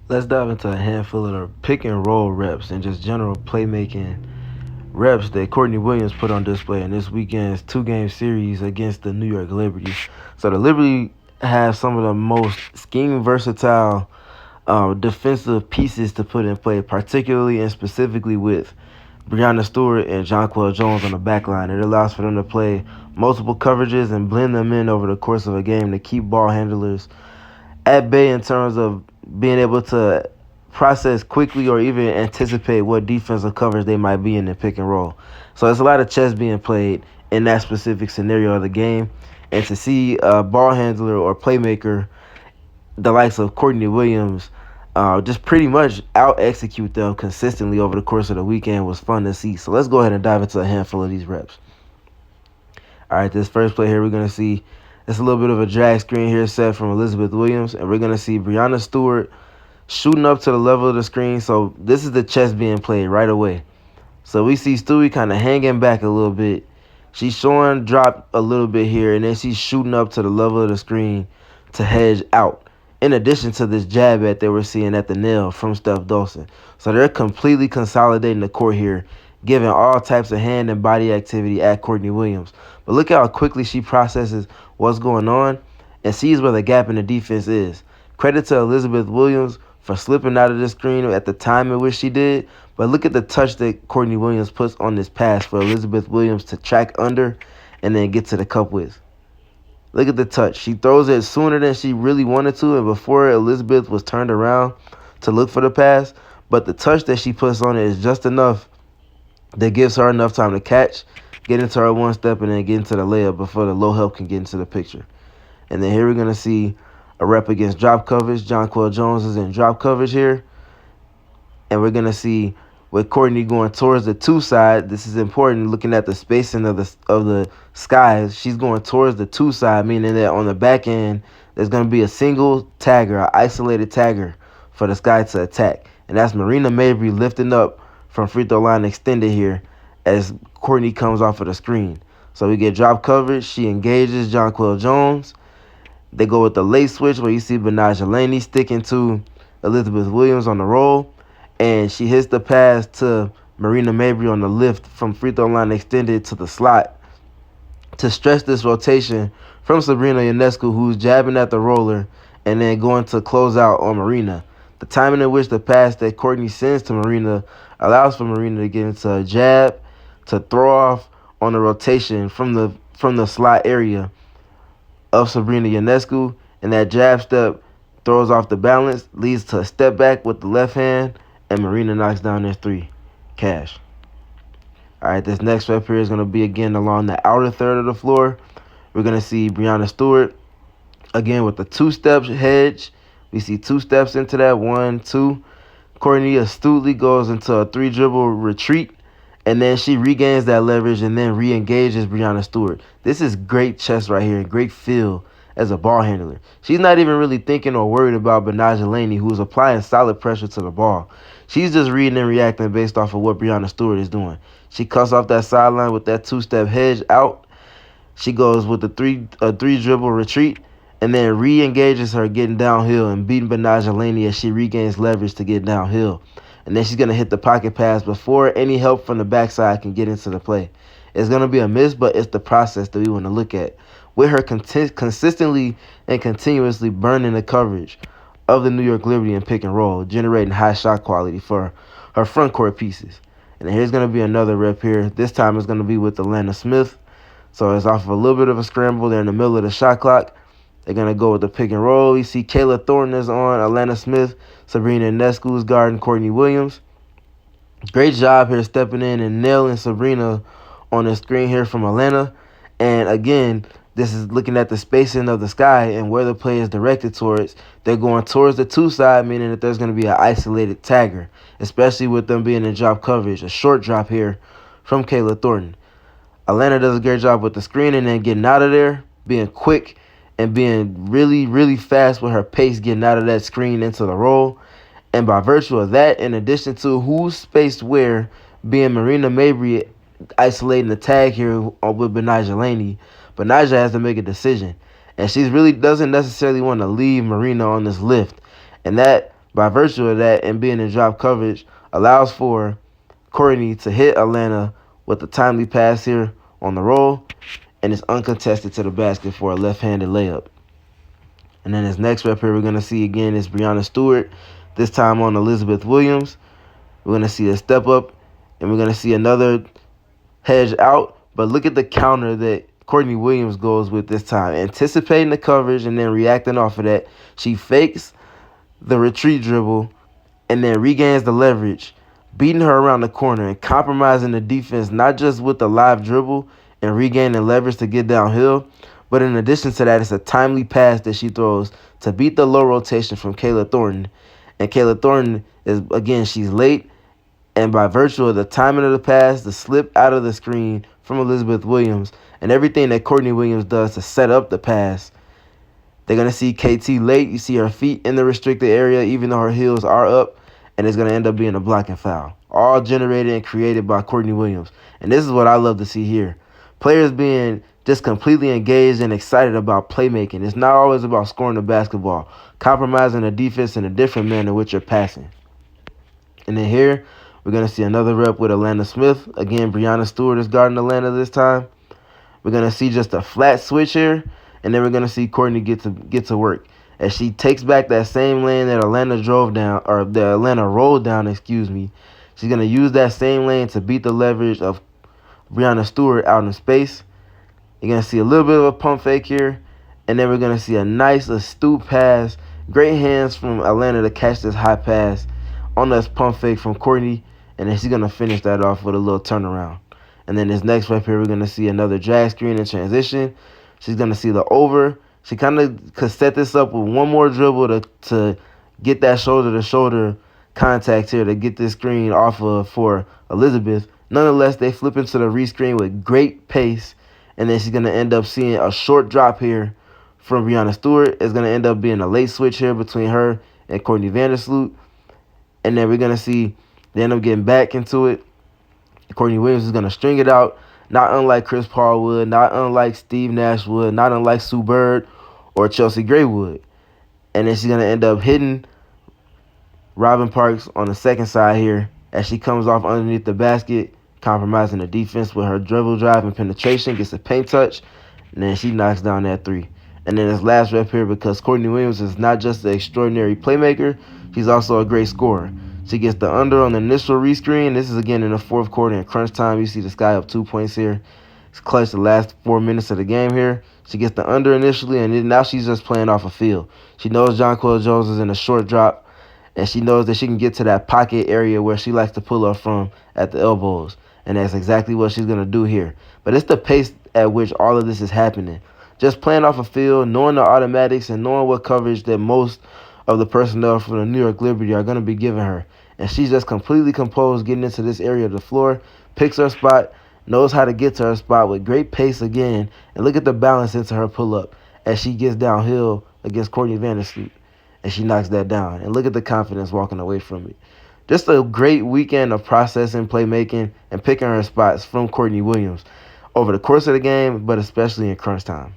Let's dive into a handful of the pick and roll reps and just general playmaking reps that Courtney Williams put on display in this weekend's two-game series against the New York Liberty. So the Liberty have some of the most scheme versatile defensive pieces to put in play, particularly and specifically with Breonna Stewart and Jonquel Jones on the back line. It allows for them to play multiple coverages and blend them in over the course of a game to keep ball handlers at bay in terms of being able to process quickly or even anticipate what defensive coverage they might be in the pick and roll. So there's a lot of chess being played in that specific scenario of the game. And to see a ball handler or playmaker, the likes of Courtney Williams, just pretty much out-execute them consistently over the course of the weekend was fun to see. So let's go ahead and dive into a handful of these reps. All right, this first play here, we're going to see it's a little bit of a drag screen here set from Elizabeth Williams, and we're going to see Breonna Stewart shooting up to the level of the screen. So this is the chess being played right away. So we see Stewie kind of hanging back a little bit. She's showing drop a little bit here, and then she's shooting up to the level of the screen to hedge out. In addition to this jab at that we're seeing at the nail from Steph Dawson. So they're completely consolidating the court here, giving all types of hand and body activity at Courtney Williams. But look how quickly she processes what's going on and sees where the gap in the defense is. Credit to Elizabeth Williams for slipping out of the screen at the time in which she did. But look at the touch that Courtney Williams puts on this pass for Elizabeth Williams to track under and then get to the cup with. Look at the touch. She throws it sooner than she really wanted to and before Elizabeth was turned around to look for the pass. But the touch that she puts on it is just enough that gives her enough time to catch, get into her one step, and then get into the layup before the low help can get into the picture. And then here we're going to see a rep against drop coverage. Jonquel Jones is in drop coverage here. And we're going to see with Courtney going towards the two side. This is important looking at the spacing of the skies. She's going towards the two side, meaning that on the back end, there's going to be a single tagger, an isolated tagger for the sky to attack. And that's Marina Mabry lifting up from free throw line extended here as Courtney comes off of the screen. So we get drop coverage. She engages Jonquel Jones. They go with the late switch where you see Benaja Laney sticking to Elizabeth Williams on the roll. And she hits the pass to Marina Mabry on the lift from free throw line extended to the slot to stretch this rotation from Sabrina Ionescu, who's jabbing at the roller and then going to close out on Marina. The timing in which the pass that Courtney sends to Marina allows for Marina to get into a jab to throw off on the rotation from the slot area of Sabrina Ionescu, and that jab step throws off the balance, leads to a step back with the left hand, and Marina knocks down their three. Cash. All right, this next rep here is going to be again along the outer third of the floor. We're going to see Breonna Stewart again with the two-step hedge. We see two steps into that, 1, 2. Courtney astutely goes into a three-dribble retreat, and then she regains that leverage and then re-engages Breonna Stewart. This is great chess right here, great feel as a ball handler. She's not even really thinking or worried about Benaja Laney, who's applying solid pressure to the ball. She's just reading and reacting based off of what Breonna Stewart is doing. She cuts off that sideline with that two-step hedge out. She goes with the three-dribble retreat and then re-engages her getting downhill and beating Benaja Laney as she regains leverage to get downhill. And then she's going to hit the pocket pass before any help from the backside can get into the play. It's going to be a miss, but it's the process that we want to look at. With her consistently and continuously burning the coverage of the New York Liberty in pick and roll, generating high shot quality for her front court pieces. And here's going to be another rep here. This time it's going to be with Atlanta Smith. So it's off of a little bit of a scramble. They're in the middle of the shot clock. They're going to go with the pick and roll. You see Kayla Thornton is on Atlanta Smith. Sabrina Ionescu is guarding Courtney Williams. Great job here stepping in and nailing Sabrina on the screen here from Atlanta. And again, this is looking at the spacing of the sky and where the play is directed towards. They're going towards the two side, meaning that there's going to be an isolated tagger, especially with them being in drop coverage. A short drop here from Kayla Thornton. Atlanta does a great job with the screen and then getting out of there, being quick and being really, really fast with her pace, getting out of that screen into the roll. And by virtue of that, in addition to who's spaced where, being Marina Mabry isolating the tag here with Benaja Laney, Benaja has to make a decision. And she really doesn't necessarily want to leave Marina on this lift. And that by virtue of that and being in drop coverage, allows for Courtney to hit Atlanta with a timely pass here on the roll, and it's uncontested to the basket for a left-handed layup. And then his next rep here we're going to see again is Breanna Stewart, this time on Elizabeth Williams. We're going to see a step up, and we're going to see another hedge out. But look at the counter that Courtney Williams goes with this time. Anticipating the coverage and then reacting off of that. She fakes the retreat dribble and then regains the leverage, beating her around the corner and compromising the defense, not just with the live dribble and regaining leverage to get downhill, but in addition to that, it's a timely pass that she throws to beat the low rotation from Kayla Thornton. And Kayla Thornton is, again, she's late, and by virtue of the timing of the pass, the slip out of the screen from Elizabeth Williams, and everything that Courtney Williams does to set up the pass, they're going to see KT late. You see her feet in the restricted area, even though her heels are up, and it's going to end up being a blocking foul. All generated and created by Courtney Williams. And this is what I love to see here. Players being just completely engaged and excited about playmaking. It's not always about scoring the basketball. Compromising the defense in a different manner with your passing. And then here, we're going to see another rep with Atlanta Smith. Again, Breanna Stewart is guarding Atlanta this time. We're going to see just a flat switch here. And then we're going to see Courtney get to work as she takes back that same lane that Atlanta drove down, or the Atlanta rolled down, excuse me. She's going to use that same lane to beat the leverage of Breanna Stewart out in space. You're going to see a little bit of a pump fake here. And then we're going to see a nice astute pass. Great hands from Atlanta to catch this high pass on this pump fake from Courtney. And then she's going to finish that off with a little turnaround. And then this next rep here, we're going to see another drag screen in transition. She's going to see the over. She kind of could set this up with one more dribble to get that shoulder-to-shoulder contact here to get this screen off of for Elizabeth. Nonetheless, they flip into the rescreen with great pace. And then she's going to end up seeing a short drop here from Breanna Stewart. It's going to end up being a late switch here between her and Courtney Vandersloot. And then we're going to see they end up getting back into it. Courtney Williams is going to string it out, not unlike Chris Paul would, not unlike Steve Nash would, not unlike Sue Bird or Chelsea Gray would. And then she's going to end up hitting Robin Parks on the second side here as she comes off underneath the basket, compromising the defense with her dribble drive and penetration, gets a paint touch, and then she knocks down that three. And then this last rep here, because Courtney Williams is not just an extraordinary playmaker, she's also a great scorer. She gets the under on the initial rescreen. This is, again, in the fourth quarter in crunch time. You see the Sky up 2 points here. It's clutch the last 4 minutes of the game here. She gets the under initially, and then now she's just playing off a field. She knows Jonquel Jones is in a short drop, and she knows that she can get to that pocket area where she likes to pull up from at the elbows. And that's exactly what she's going to do here. But it's the pace at which all of this is happening. Just playing off a field, knowing the automatics, and knowing what coverage that most of the personnel from the New York Liberty are going to be giving her. And she's just completely composed getting into this area of the floor, picks her spot, knows how to get to her spot with great pace again. And look at the balance into her pull-up as she gets downhill against Courtney Vandersloot. And she knocks that down. And look at the confidence walking away from it. Just a great weekend of processing, playmaking, and picking her spots from Courtney Williams over the course of the game, but especially in crunch time.